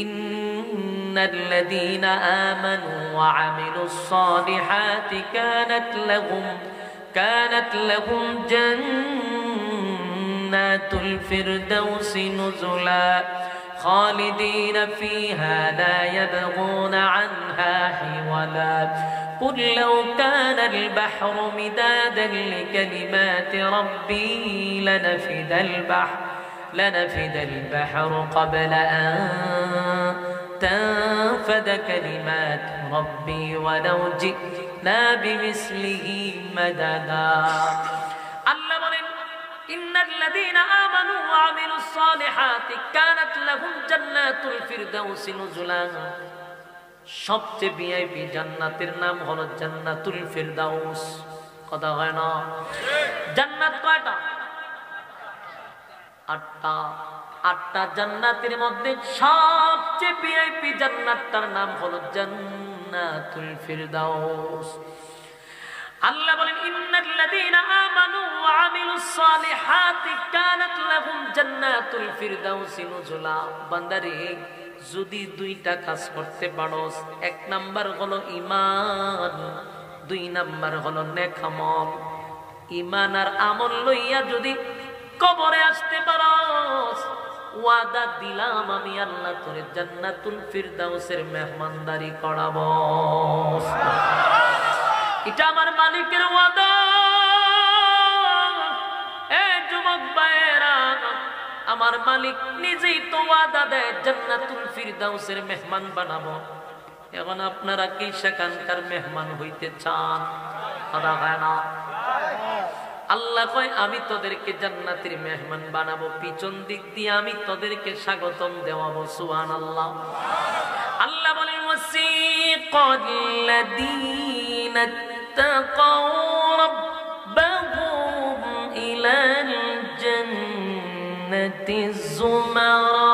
ইন্নাল্লাযীনা আমানু ওয়া আমিলুস সালিহাতি কানাত লাহুম জান্নাতুল ফিরদাউসি নুজুলা খালিদিন ফিহা লা ইয়াবগুনা আনহা হিওয়ালা قل لو كان البحر مدادا لكلمات ربي لنفد البحر قبل أن تنفد كلمات ربي ولو جئنا بمثله مددا الله বলেন ইন্নাল্লাযীনা আমানু ওয়া আমিলুস সালিহাতি কানাত লাহুম জান্নাতুল ফিরদাউসি নুজুলা সবচেয়ে ভিআইপি জান্নাতের নাম হলো জান্নাতুল ফিরদাউস কথা হয় না জান্নাত কয়টা আটটা জান্নাতের মধ্যে সবচেয়ে ভিআইপি জান্নাতটার নাম হলো জান্নাতুল ফিরদাউস আল্লাহ বলেন ইন্নাল্লাযীনা আমানু ওয়া আমিলুস সালিহাতি কানাত লাহুম জান্নাতুল ফিরদাউসি নুজুলা বান্দারে যদি দুইটা কাজ করতে পারোস এক নাম্বার হলো ঈমান দুই নাম্বার হলো নেক আমল ঈমান আর আমল লইয়া যদি কবরে আসতে পারোস ওয়াদা দিলাম আমি আল্লাহ তোরে জান্নাতুল ফিরদাউসের মেহমানদারি করাবো এটা আমার মালিকের ওয়াদা এ যুবক ভাইরা আমার মালিক নিজেই তো ওয়াদা দেয় জান্নাতুল ফিরদাউসের মেহমান বানাবো এখন আপনারা কি সেখানকার মেহমান হইতে চান কথা হয় না আল্লাহ কয় আমি তোদেরকে জান্নাতের মেহমান বানাবো পিছন দিক দিয়ে আমি তোদেরকে স্বাগতম দেওয়াবো সুবহানাল্লাহ আল্লাহ বলেন ওয়াসিকাল্লাযীনা তাকাউ রাব্বাহুম ইলাল জান্নাতি যুমারা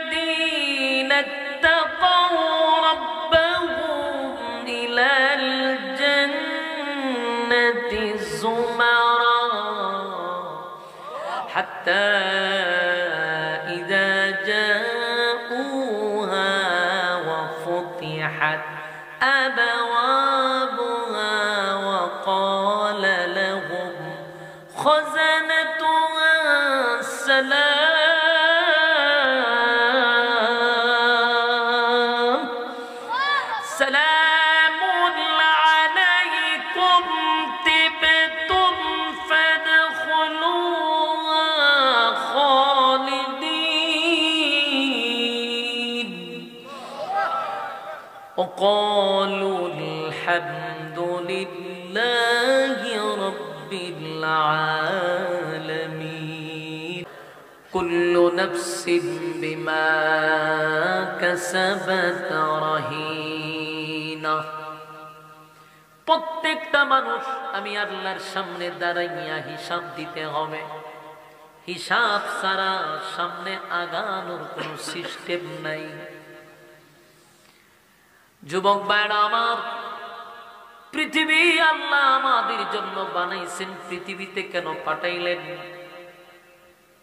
ওয়াসিকাল্লাযীনা তাকাউ حتى إذا جاءوها وفتحت أبوابها وقال لهم خزنتها سلام سلام عليكم طبتم فادخلوها خالدين وقالوا الحمد لله رب العالمين كل نفس بما كسبت رهينة প্রত্যেকটা মানুষ আমি আল্লাহর সামনে দাঁড়াইয়া হিসাব দিতে হবে হিসাব ছাড়া সামনে আগানোর কোনো সিস্টেম নাই যুবক ভাইরা আমার পৃথিবী আল্লাহ আমাদের জন্য বানাইছেন পৃথিবীতে কেন পাঠাইলেন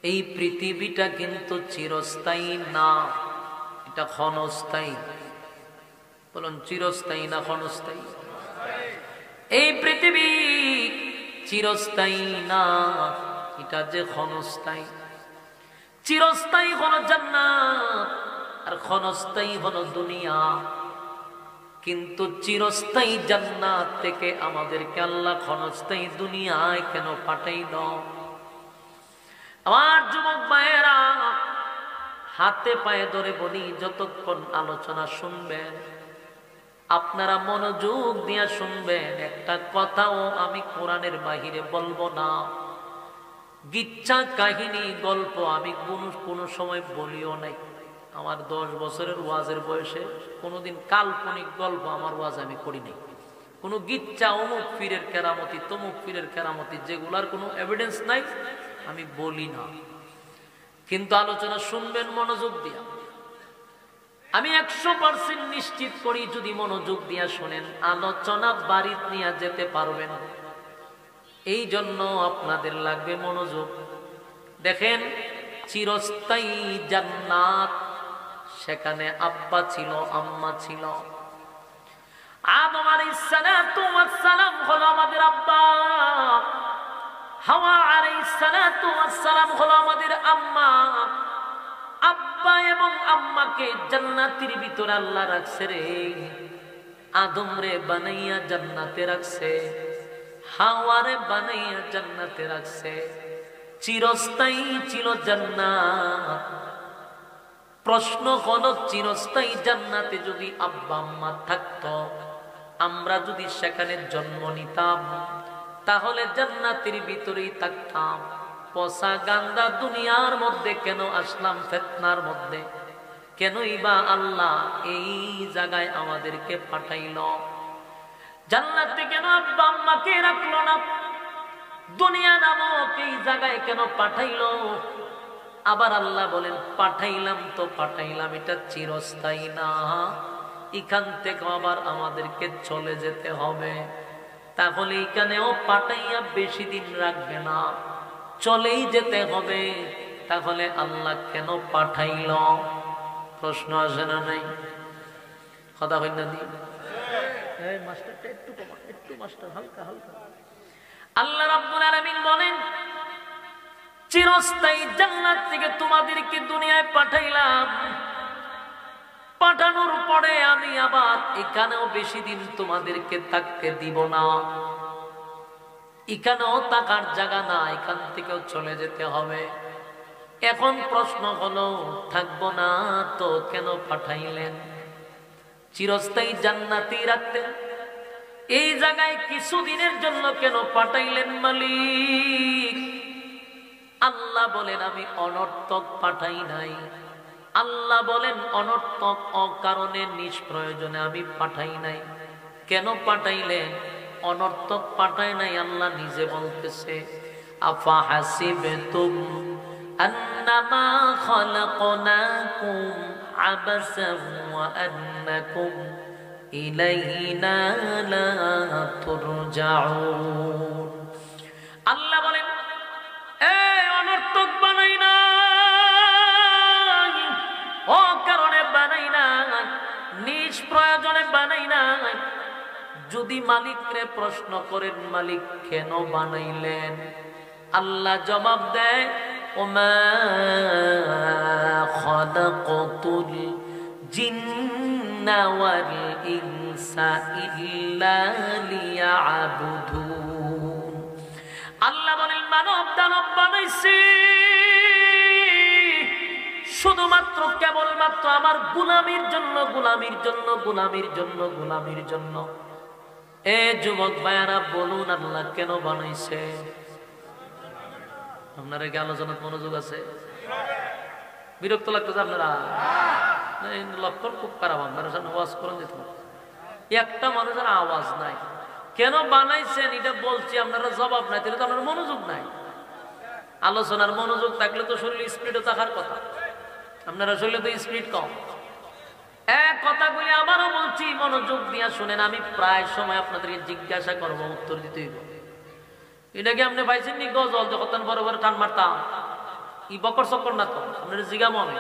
এই পৃথিবীটা কিন্তু চিরস্থায়ী না এটা ক্ষণস্থায়ী বলুন চিরস্থায়ী না ক্ষণস্থায়ী এই পৃথিবী চিরস্থায়ী না এটা যে ক্ষণস্থায়ী চিরস্থায়ী হলো জান্নাত আর ক্ষণস্থায়ী হলো দুনিয়া কিন্তু চিরস্থায়ী জান্নাত থেকে আমাদেরকে আল্লাহ ক্ষণস্থায়ী দুনিয়ায় কেন পাঠাইল আমার যুবক ভাইয়েরা হাতে পায়ে ধরে বলি যতক্ষণ আলোচনা শুনবেন আপনারা মনোযোগ দিয়ে শুনবেন একটা কথাও আমি কোরআনের বাহিরে বলবো না গিচ্ছা কাহিনী গল্প আমি কোনো সময় বলিও নাই আমার 10 বছরের ওয়াজের বয়সে কোনোদিন কাল্পনিক গল্প আমার ওয়াজ আমি করি নাই কোনো গিচ্ছা অমুক পীরের কেরামতি তমুক পীরের কেরামতি যেগুলার কোনো এভিডেন্স নাই আমি বলি না কিন্তু আলোচনা শুনবেন মনোযোগ দিয়া আমি 100% নিশ্চিত করি যদি মনোযোগ দিয়া শুনেন আলোচনা বাড়ি নিয়ে যেতে পারবেন এই জন্য আপনাদের লাগবে মনোযোগ। দেখেন, চিরস্থায়ী জান্নাত, সেখানে আব্বা ছিল, আম্মা ছিল। আদম আলাইহিস সালাতু ওয়াস সালাম হলো আমাদের আব্বা, হাওয়া আলাইহিস সালাতু ওয়াস সালাম হলো আমাদের আম্মা। আব্বা এবং আম্মাকে জান্নাতের ভিতরে আল্লাহ রাখছে রে। আদম রে বানাইয়া জান্নাতে রাখছে, হাওয়া রে বানাইয়া জান্নাতে রাখছে। চিরস্থায়ী ছিল জান্নাত। প্রশ্ন হলো, চিরস্থায়ী জান্নাতে যদি আব্বা আম্মা থাকতো, আমরা যদি সেখানে জন্ম নিতাম, তাহলে জান্নাতের ভিতরেই থাকতাম। পচা গান্দা দুনিয়ার মধ্যে কেন আসলাম? ফিতনার মধ্যে কেনই বা আল্লাহ এই জায়গায় আমাদেরকে পাঠাইল? জান্নাতে কেন আব্বা আম্মাকে রাখলো না? দুনিয়া নামক এই জায়গায় কেন পাঠাইলো? আবার আল্লাহ বলেন, পাঠাইলাম তো পাঠাইলাম, এটা চিরস্থায়ী না, এখান থেকে আবার আমাদেরকে চলে যেতে হবে। তাহলে এখানেও পাঠাইয়া বেশি দিন রাখবে না, চলেই যেতে হবে। তাহলে আল্লাহ কেন পাঠাইল? প্রশ্ন আসে না? নাই কথা হয় না? মাস্টারটা একটু কমা, একটু মাস্টার হালকা হালকা। আল্লাহ রাব্বুল আলামিন বলেন, চিরস্থায়ী জান্নাত থেকে তোমাদেরকে দুনিয়ায় পাঠাইলাম। পাঠানোর পরে আমি আবার এখানেও বেশি দিন তোমাদেরকে থাকতে দিব না। এখানেও থাকার জায়গা না, এখান থেকেও চলে যেতে হবে। এখন প্রশ্ন হলো, থাকবো না তো কেন পাঠাইলেন? চিরস্থায়ী জান্নাতেই রাখতেন, এই জায়গায় কিছুদিনের জন্য কেন পাঠাইলেন মালিক? আল্লাহ বলেন, আমি অনর্থক পাঠাই নাই। আল্লাহ বলেন, অনর্থক অকারণে নিষ্প্রয়োজনে আমি পাঠাই নাই। কেন পাঠাইলেন? অনর্থক পাঠায় নাই। আল্লাহ নিজে বলতেছে, আফা হাসিবতুম আন্নামা খালাকনাকুম আবাসান ওয়া আন্নাকুম ইলাইনা লা তুরজাউন। আল্লাহ বলেন, অনর্থক বানাই না, অকারণে বানাই না, নিষ্প্রয়োজনে বানাই না। যদি মালিকরে প্রশ্ন করেন, মালিক কেন বানাইলেন? আল্লাহ জবাব দেয়, ওমা খালাকতুল জিন্না ওয়াল ইনসা ইল্লা লিয়াবুদুন। আল্লাহ বলেন, মানব দানব বানাইছি শুধুমাত্র কেবলমাত্র আমার গোলামির জন্য, গোলামির জন্য, গোলামির জন্য, গোলামির জন্য। এ যুবক ভাইয়ারা, বলুন আল্লাহ কেন বানাইছে? আপনারা কি আলোচনার মনোযোগ আছে? বিরক্ত লাগতেছে আপনারা? লক্ষণ খুব খারাপ। আপনারা আওয়াজ করেন যেত, একটা মানুষের আওয়াজ নাই। কেন বানাইছেন এটা বলছি, আপনারা জবাব নাই, তাহলে তো আপনার মনোযোগ নাই। আলোচনার মনোযোগ থাকলে তো শরীর স্পিডও থাকার কথা। আপনারা শরীরে তো স্পিড কম। এক কথাগুলি আবারও বলছি, মনোযোগ দিয়া শুনেন। আমি প্রায় সময় আপনাদেরকে জিজ্ঞাসা করবো, উত্তর দিতে হইব। এটা কি আপনি পাইছেন নি গজল যখন বড় বড় টান মারতাম? ই বকর চক্কর না তো, আপনার জিগা মনে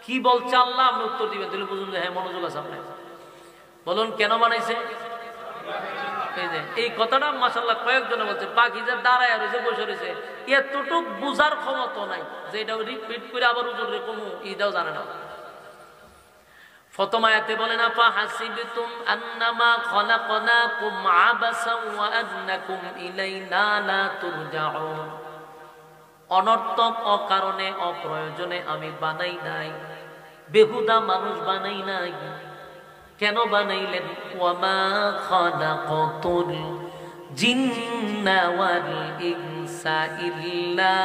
কি বলছে আল্লাহ, আপনি উত্তর দিবেন, তাহলে বুঝুন যে হ্যাঁ মনোযোগ আছে আপনার। বলুন কেন বানাইছে? এই কথাটা মাশাআল্লাহ কয়েকজনে বলছে। বাকি যে দাঁড়ায় রয়েছে, বসে রয়েছে, এতটুক বুঝার ক্ষমতা নাই যে এটা রিপিট করে আবার উজুর কোনো ইটাও জানে না। প্রথম আয়াতে বলেন, আফা হাসিবতুম আন্নামা খালাকনাকুম আবাসান ওয়া আন্নাকুম ইলাইনা লা তুরজাউন। অনর্থক অকারণে অপ্রয়োজনে আমি বানাই নাই, বেহুদা মানুষ বানাই নাই। কেন বানাইলেন? ওয়ামা খালাকতুল জিন্না ওয়াল ইনসা ইল্লা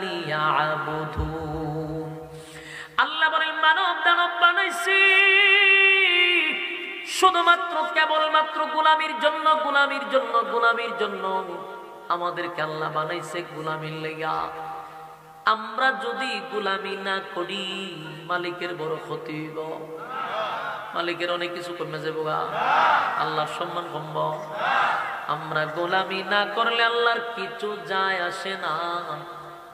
লিয়াবুদুন। আল্লাহ বলেন, মানব দানব বানাইছি শুধুমাত্র কেবলমাত্র গোলামির জন্য, গোলামির জন্য, গোলামির জন্য। আমাদেরকে আল্লাহ বানাইছে গোলামির লেগা। আমরা যদি গোলামি না করি, মালিকের বড় ক্ষতি হইব। মালিকের অনেক কিছু কমে যাবো, আল্লাহর সম্মান কমব। আমরা গোলামি না করলে আল্লাহর কিছু যায় আসে না,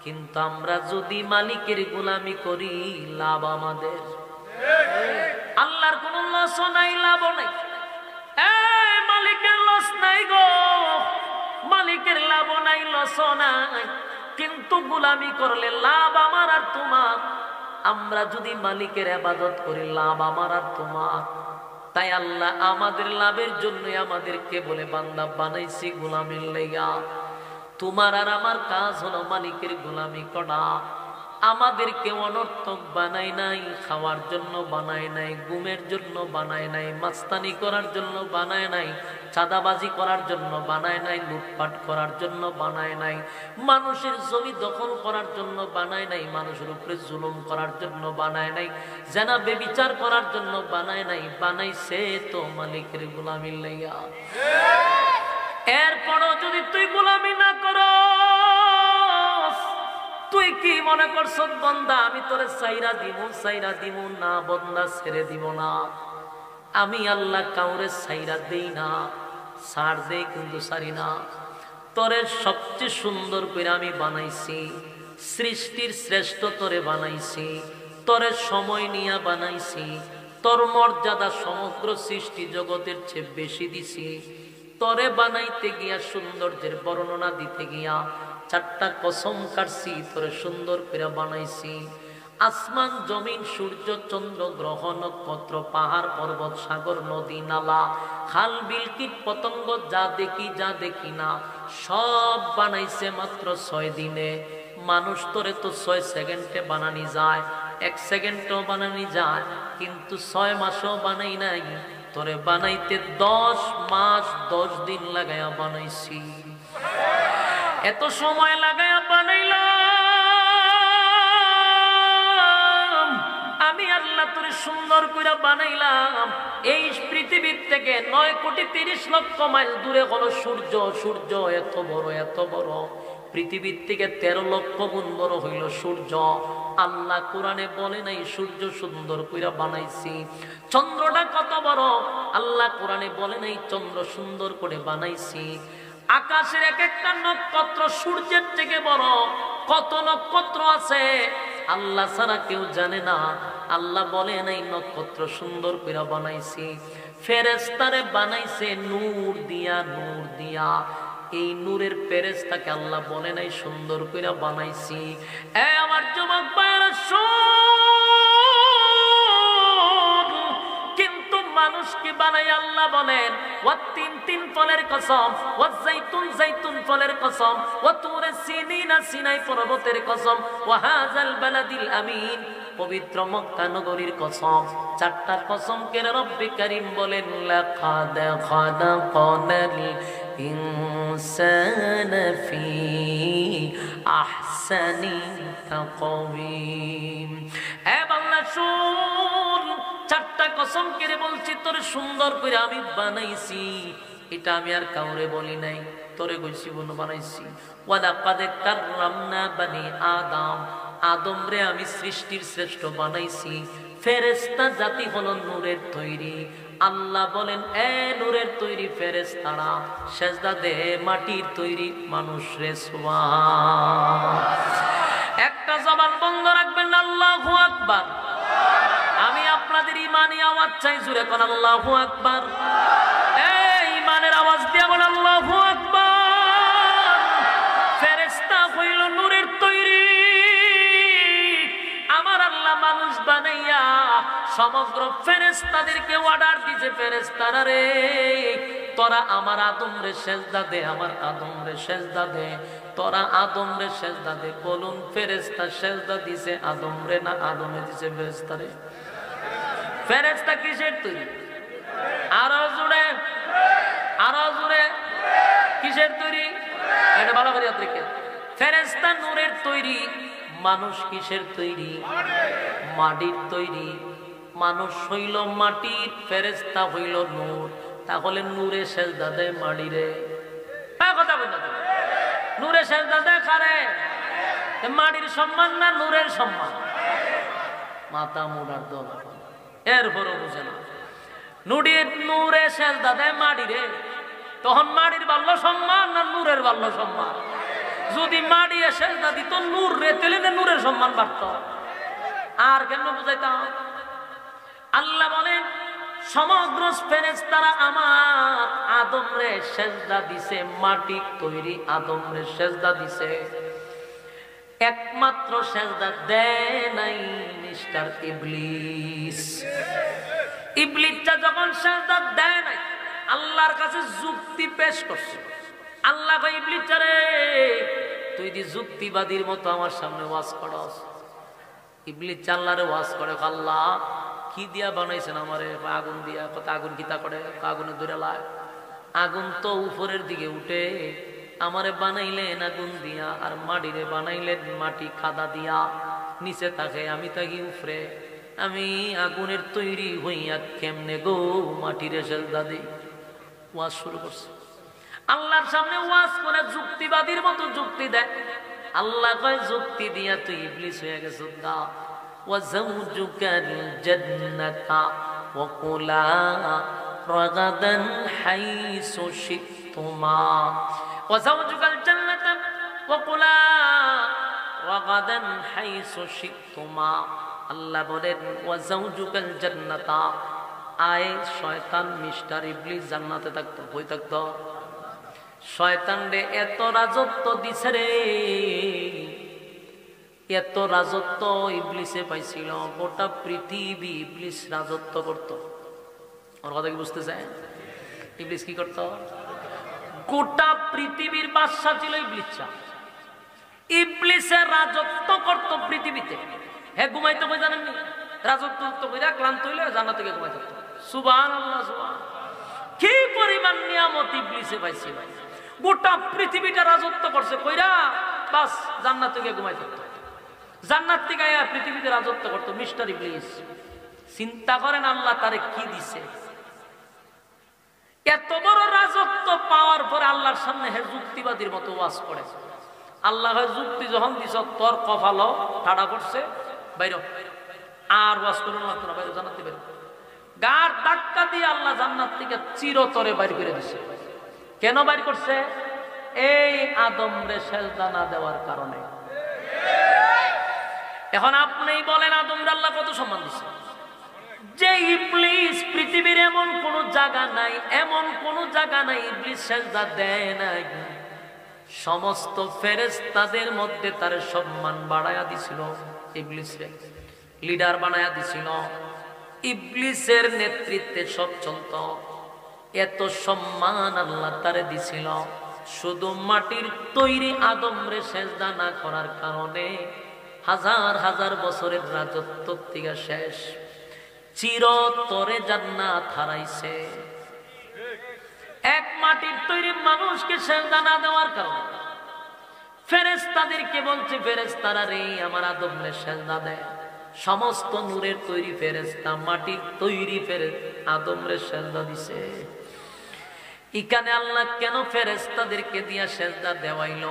কিন্তু আমরা যদি মালিকের গোলামি করি লাভ আমাদের। আল্লাহর কোন লস নাই, লাভ নাই। এই মালিকের লস নাই গো, মালিকের লাভ নাই, লস নাই, কিন্তু গোলামি করলে লাভ আমার আর তোমার। আমরা যদি মালিকের ইবাদত করি লাভ আমার আর তোমার। তাই আল্লাহ আমাদের লাভের জন্য আমাদেরকে বলে বান্দা বানাইছি গোলামির লাইগা। তোমার আর আমার কাজ হলো মালিকের গোলামি করা। আমাদেরকে অনর্থক বানাই নাই, খাওয়ার জন্য বানায় নাই, গুমের জন্য বানায় নাই, মাস্তানি করার জন্য বানায় নাই, চাঁদাবাজি করার জন্য বানায় নাই, লুটপাট করার জন্য বানায় নাই, মানুষের জমি দখল করার জন্য বানায় নাই, মানুষের উপরে জুলুম করার জন্য বানায় নাই, জেনা বেবিচার করার জন্য বানায় নাই। বানাইছে তো মালিকের গোলামির লাইগা। এরপরও যদি তুই গোলামি না করো, তুই কি মনে করছ বন্দা আমি তোরে সাইরা দিব না? বন্দা ছেড়ে দিব না। আমি আল্লাহ কাউরে সাইরা দেই না, ছাড় দেই কিন্তু সারি না। তোরে সবচেয়ে সুন্দর করে আমি বানাইছি, সৃষ্টির শ্রেষ্ঠ তোরে বানাইছি, তোরে সময় নিয়ে বানাইছি, তোর মর্যাদা সমগ্র সৃষ্টি জগতের চেয়ে বেশি দিছি। তোরে বানাইতে গিয়া সৌন্দর্যের বর্ণনা দিতে গিয়া চারটা কসম কাটছি, তোরে সুন্দর করে বানাইছি। আসমান জমিন সূর্য চন্দ্র গ্রহ নক্ষত্র পাহাড় পর্বত সাগর নদী নালা খাল বিল কীট পতঙ্গ যা দেখি না সব বানাইছে মাত্র 6 দিনে। মানুষ তোরে তো 6 সেকেন্ডে বানানি যায়, 1 সেকেন্ডও বানানি যায়, কিন্তু 6 মাসও বানাই নাই। তোরে বানাইতে 10 মাস 10 দিন লাগায়া বানাইছি। এত সময় লাগায়া বানাইলাম আমি আল্লাহ, তোরে সুন্দর করে বানাইলাম। এই পৃথিবীর থেকে 9,30,00,000 মাইল দূরে হলো সূর্য। সূর্য এত বড়, পৃথিবীর থেকে 13 লক্ষ গুণ বড় হইল সূর্য। আল্লাহ কোরআনে বলে নাই সূর্য সুন্দর কইরা বানাইছি। চন্দ্রটা কত বড়, আল্লাহ কোরআনে বলে নাই চন্দ্র সুন্দর করে বানাইছি। আকাশের এক একটা নক্ষত্র সূর্যের থেকে বড়। কত নক্ষত্র আছে আল্লাহ ছাড়া কেউ জানে না। আল্লাহ বলে নাই নক্ষত্র সুন্দর করে বানাইছি। ফেরেশতারে বানাইছে নূর দিয়া। এই নূরের ফেরেশতাকে আল্লাহ বলে নাই সুন্দর করে বানাইছি। এ আমার যুবক ভাইরা শোন, কিন্তু মানুষকে বানাই আল্লাহ বলেন ওয়া তিন ফলের কসম, ওয়া জাইতুন ফলের কসম, ওয়া তুরে সিনাই পর্বতের কসম, ওয়া হাযাল বালাদিল আমিন পবিত্র মক্কা নগরীর কসম। 4টা কসম কেন রব্বে কারীম বলেন লাকাদ খালাকানাল ইনসানা ফি আহসানি তাকওয়িম। এ বান্দা শুন, 4টা কসম কেড়ে বলছি তোরে সুন্দর করে আমি বানাইছি। এটা আমি আর কাউরে বলি নাই, তোরে কইছি বলে বানাইছি। ওয়া লাকাদ কাররামনা বানি আদম, আদম রে আমি সৃষ্টির শ্রেষ্ঠ বানাইছি। ফেরেশতা জাতি হলো নূরের তৈরি। আল্লাহ বলেন এ নূরের তৈরি ফেরেশতারা সেজদা দে মাটির তৈরি মানুষ রে। সুবহান। একটা জবান বন্ধ রাখবেন আল্লাহু আকবার। আমি আপনাদের ইমানি আওয়াজ চাই, জোরে কোন আল্লাহু আকবার। এই ইমানের আওয়াজ দিয়ে বল আল্লাহু আকবার। ফেরেশতা হইল নূরের তৈরি। আমার আল্লাহ মানুষ বানাইয়া সমগ্র ফেরেশতাদেরকে অর্ডার দিয়েছে, ফেরেশতারা রে তোরা আমার আদম রে সেজদা দে, আমার আদম রে সেজদা দে, তোরা আদম রে সেজদা দে। বলুন ফেরেশতা সেজদা দিছে আদম রে না আদমে দিছে ফেরেশতা রে? ফেরেশতা কিসের তৈরি? আরো জোরে কিসের তৈরি? এটা ভালো করে আপনি। ফেরেশতা নূরের তৈরি, মানুষ কিসের তৈরি? মাটির তৈরি। মানুষ হইল মাটির, ফেরেশতা হইল নূর। তাহলে নূরে সেজদা দেয় মাটিরে? কথা বলতে নূরে সেজদা দেয় কারে? মাটির সম্মান না নূরের সম্মান? মাথা মোড়ার দল এরপরও বুঝে না। নূরে সেজদা দেয় মাটিরে। তখন মাটির বাল্য সম্মান না নূরের বাল্য সম্মান? যদি মাটি এসে না দিত নূর রে, তেলে নূরের সম্মান বাড়ত। আর কেন বুঝাইতাম? আল্লাহ বলেন সমগ্র ফেরেশতারা আমার আদম রে সেজদা দিছে, মাটি তৈরি আদম রে সেজদা দিছে, একমাত্র সেজদা দেয় নাই মিস্টার ইবলিস। ইবলিসটা যখন সেজদা দেয় নাই, আল্লাহর কাছে যুক্তি পেশ করছে। আল্লাহ কয় ইবলিস রে, তুই দি যুক্তিবাদীর মতো আমার সামনে ওয়াজ করস। ইবলিস আল্লাহরে ওয়াজ করে, আল্লাহ কি দিয়া বানাইছেন আমারে? আগুন দিয়া। কত আগুন কিতা করে? আগুনে ধরে লায়। আগুন তো উপরের দিকে উঠে, আমারে বানাইলেন আগুন দিয়া, আর মাটিরে বানাইলেন মাটি কাদা দিয়া, নিচে থাকে, আমি থাকি উপরে। আমি আগুনের তৈরি হইয়া কেমনে গো মাটিরে সেজদা দিই? ওয়াজ শুরু করছে। আল্লাহর সামনে ওয়াজ করে যুক্তিবাদীর মতো যুক্তি দেয়। আল্লাহ কয় যুক্তি দিয়া তুই ইবলিস হয়ে গেছিস গা। وزوجك الجنة وكلا رغدا حيث شئتما وزوجك الجنة وكلا رغدا حيث شئتما আল্লাহ বলেন ওয়াজাউজুকাল জান্নাতা, আয় শয়তান মিস্টার ইবলিস জান্নাতে থাকতো। কই থাকতো? শয়তান রে এত রাজত্ব দিছে রে, এত রাজত্ব ইবলিসে পাইছিল, গোটা পৃথিবী ইবলিস রাজত্ব করত। ওর কথা কি বুঝতে চায়? ইবলিস কি করত? গোটা পৃথিবীর বাদশা ছিল ইবলিসা। ইবলিসে রাজত্ব করত পৃথিবীতে। হ্যাঁ, ঘুমাইতে কই জানেননি? রাজত্ব কইরা ক্লান্ত হইলে জান্নাতে গিয়ে ঘুমাইতে। সুবহানাল্লাহ, সুবহানাল্লাহ। কি পরিমাণ নিয়ামত ইবলিসে পাইছিল! গোটা পৃথিবীটা রাজত্ব করছে কইরা, বাস জান্নাতে গিয়ে ঘুমাইতে। জান্নাত থেকে আয়া পৃথিবীতে রাজত্ব করতো মিস্টার ইবলিস। চিন্তা করেন আল্লাহ তারে কি দিছে। এত বড় রাজত্ব পাওয়ার পরে আল্লাহর সামনে হে যুক্তিবাদীর মতো ওয়াজ করে। আল্লাহ যুক্তি যখন দিছ, তোর কপালও ঠাড়া পড়ছে, বাইর আর ওয়াজ করুন লাগতো না, বাইরে জান্নাতে বের। গার ধাক্কা দিয়ে আল্লাহ জান্নাত থেকে চিরতরে বাইর করে দিছে। কেন বাইর করছে? এই আদম রে সেজদা না দেওয়ার কারণে। এখন আপনি বলেন আদমরে আল্লাহ কত সম্মান দিচ্ছে? যে ইবলিস পৃথিবীর এমন কোন জায়গা নাই, এমন কোন জায়গা নাই ইবলিস সেজদা দেয় নাই। সমস্ত ফেরেশতাদের মধ্যে তার সম্মান বাড়ায়া দিছিল। ইবলিসরে লিডার বানায়া দিছিল। ইবলিসের নেতৃত্বে সব চলত। এত সম্মান আল্লাহ তারে দিছিল, শুধু মাটির তৈরি আদমরে সেজদা না করার কারণে হাজার হাজার বছরের রাজত্ব থেকে শেষ, চিরতরে জান্নাত হারাইছে। এক মাটির তৈরি মানুষকে সেজদা না দেওয়ার কারণে ফেরেশতাদেরকে বলছে, ফেরেশতারা রে আমার আদমরে সেজদা দেয়। সমস্ত নূরের তৈরি ফেরেশতা মাটির তৈরি আদমরে সেজদা দিছে। এখানে আল্লাহ কেন ফেরেশতাদেরকে দিয়া সেজদা দেওয়াইল?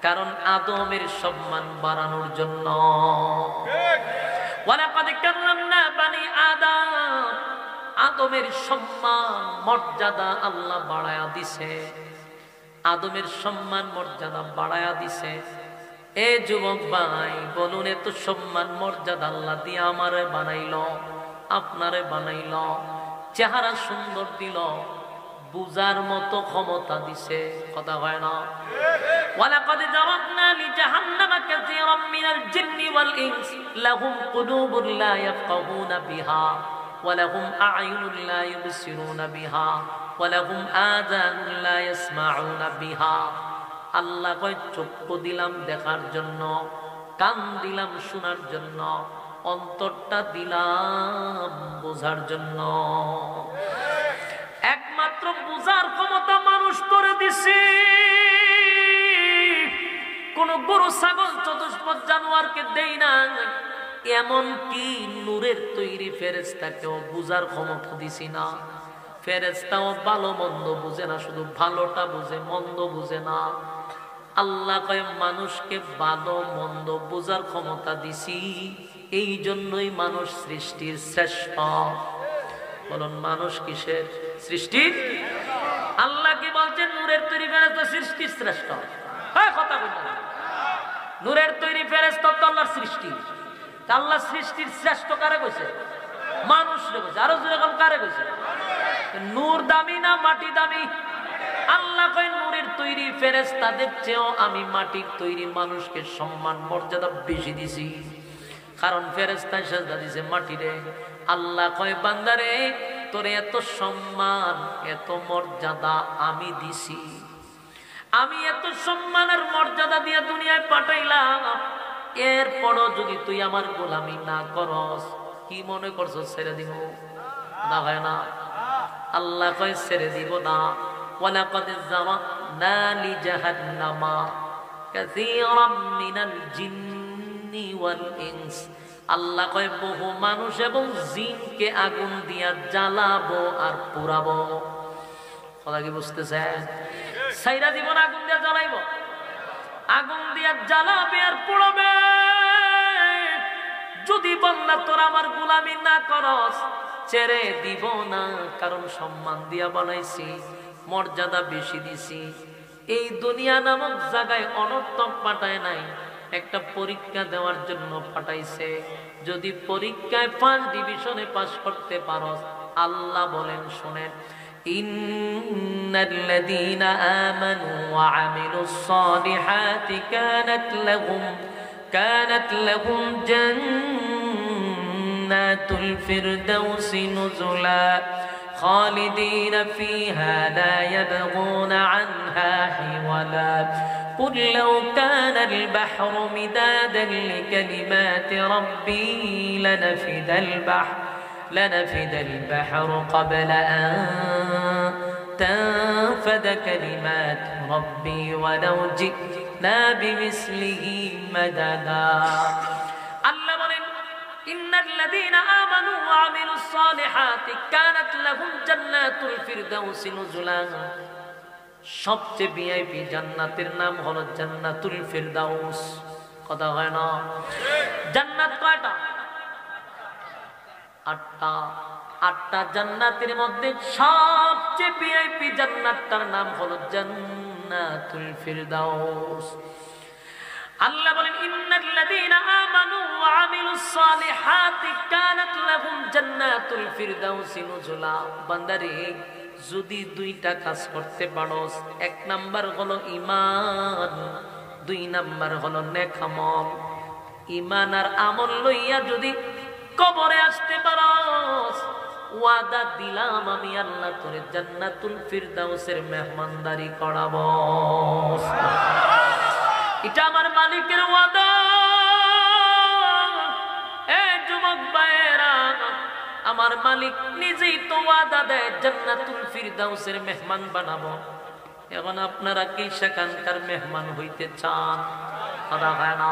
কারণ আদমের সম্মান বাড়ানোর জন্য। ওয়ালাকাদ কাররামনা বানি আদম, আদমের সম্মান মর্যাদা আল্লাহ বাড়ায়া দিছে। আদমের সম্মান মর্যাদা বাড়ায়া দিছে। এ যুবক ভাই বলুন, এত সম্মান মর্যাদা আল্লাহ দিয়ে আমারে বানাইল, আপনারে বানাইল, চেহারা সুন্দর দিল, বুঝার মতো ক্ষমতা দিছে। কথা হয় না? ওয়ালাকাদ জারাবনা লিজাহান্নামা কাসীরাম মিনাল জিন্নি ওয়াল ইনস লাহুম কুলুবুন লা ইয়াফকাহুনা বিহা ওয়া লাহুম আ'য়ুনুন লা ইউবসিরুনা বিহা ওয়া লাহুম আযানুন লা ইয়াসমাউনা বিহা। আল্লাহ কয় চক্ষু দিলাম দেখার জন্য, কান দিলাম শোনার জন্য, অন্তরটা দিলাম বোঝার জন্য। একমাত্র বুঝার ক্ষমতা মানুষ করে দিছি। কোন গরু ছাগল চতুষ্পদ জানোয়ারকে দেই না। এমন কি নূরের তৈরি ফেরেশতাকেও বুঝার ক্ষমতা দিছি না। ফেরেশতাও ভালো মন্দ বুঝে না, শুধু ভালোটা বুঝে, মন্দ বুঝে না। আল্লাহ কয় মানুষকে ভালো মন্দ বুঝার ক্ষমতা দিছি, এই জন্যই মানুষ সৃষ্টির শ্রেষ্ঠ। বলুন মানুষ কিসের সৃষ্টি? আল্লাহ কি বলছেন নূরের তৈরি ফেরেশতা সৃষ্টি শ্রেষ্ঠ? হ্যাঁ, কথা বলছেন। নূরের তৈরি ফেরেশতা তো আল্লাহর সৃষ্টি। আল্লাহ সৃষ্টির শ্রেষ্ঠ কারে কইছে? মানুষ রে কইছে। আরো জোরে কোন কারে কইছে? নূর দামি না মাটি দামি? আল্লাহ কয় নূরের তৈরি ফেরেশতাদের চেয়েও আমি মাটির তৈরি মানুষকে সম্মান মর্যাদা বেশি দিছি। কারণ ফেরেশতা সেজদা দিছে মাটিরে। আল্লাহ কয় বান্দারে তোরে এত সম্মান এত মর্যাদা আমি দিছি, আমি এত সম্মান আর মর্যাদা দিয়ে দুনিয়ায় পাঠাইলাম, এরপরও যদি তুই আমার গোলামি না করস, কি মনে করছ ছেড়ে দিব? না হয় না। আল্লাহ কয় ছেড়ে দিব না। ওয়ালাকাদ যারানা লিজাহান্নামা কাসীরাম মিনাল জিন্নি ওয়াল ইনস। আল্লাহ কয় বহু মানুষ এবং জিনকে আগুন দিয়া জ্বালাবো আর পোড়াবো। কথা কি বুঝতেছেন? ছাইরা দিব না, আগুন দিয়া জ্বালাইবো, আগুন দিয়া জ্বালাবে আর পোড়াবে। যদি বান্দা তোর আমার গোলামি না করস, ছেড়ে দিব না। কারণ সম্মান দিয়া বানাইছি, মর্যাদা বেশি দিছি। এই দুনিয়া নামক জায়গায় অনর্থক পাঠায় নাই, একটা পরীক্ষা দেওয়ার জন্য পাঠাইছে। যদি পরীক্ষায় ফার্স্ট ডিভিশনে পাস করতে পারস, আল্লাহ বলেন শোনেন, ইন্নাল্লাযীনা আমানু ওয়া আমিলুস সালিহাতি কানাত লাহুম জান্নাতুল ফিরদাউসি নুজুলা খালিদিনা ফিহা লা ইয়াবগুনা আনহা হিওয়ালা قل لو كان البحر مدادا لكلمات ربي لنفد البحر قبل أن تنفد كلمات ربي ولو جئنا بمثله مددا الله বলেন ইন্নাল্লাযীনা আমানু ওয়া আমিলুস সালিহাতি কানাত লাহুম জান্নাতুল ফিরদাউসি নুজুলা। সবচেয়ে ভিআইপি জান্নাতের নাম হলো জান্নাতুল ফিরদাউস। কথা হয় না? জান্নাত কয়টা? 8টা। 8টা জান্নাতের মধ্যে সবচেয়ে ভিআইপি জান্নাতটার নাম হলো জান্নাতুল ফিরদাউস। আল্লাহ বলেন ইন্নাল্লাযীনা আমানু ওয়া আমিলুস সালিহাতি কানাত লাহুম জান্নাতুল ফিরদাউসি নুজুলা। বান্দারে যদি 2টা কাজ করতে পারোস, 1 নাম্বার হলো ঈমান, 2 নাম্বার হলো নেক আমল। ঈমান আর আমল লইয়া যদি কবরে আসতে পারোস, ওয়াদা দিলাম আমি আল্লাহ তোরে জান্নাতুল ফিরদাউসের মেহমানদারি করাবো। এটা আমার মালিকের ওয়াদা। এই যুবক ভাইয়েরা, আমার মালিক নিজেই তো ওয়াদা দেয় জান্নাতুল ফিরদাউসের মেহমান বানাবো। এখন আপনারা কি সেখানকার মেহমান হইতে চান? কথা হয় না?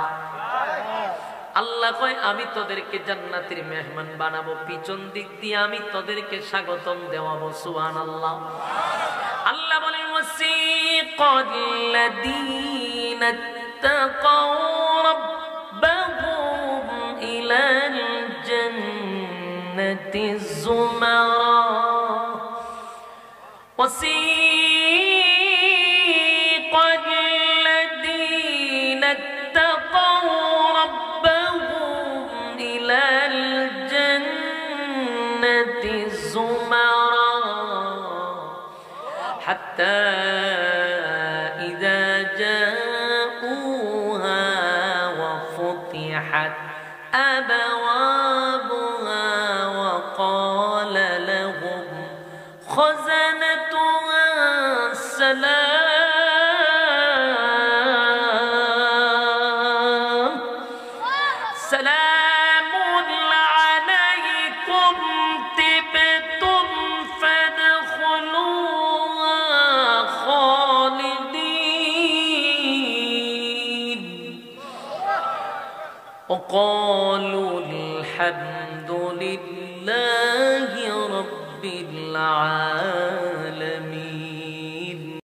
আল্লাহ কয় আমি তোদেরকে জান্নাতের মেহমান বানাবো, পিছন দিক দিয়ে আমি তোদেরকে স্বাগতম দেওয়াবো। সুবহানাল্লাহ। আল্লাহ বলেন ওয়াসিকাল্লাযীনা তাকাউ রাব্বাহুম ইলাল জান্নাতি যুমারা ওয়াসিকাল্লাযীনা তাকাউ রাব্বাহুম ইলাল জান্নাতি যুমারা হাত্তা ইযা জাউহা ওয়া ফুতিহাত আবওয়াবুহা ওয়া ক্বালা লাহুম খাযানাতুহা সালাম সালামুন আলাইকুম তিবতুম ফাদখুলুহা খালিদিন وقالوا الحمد لله رب العالمين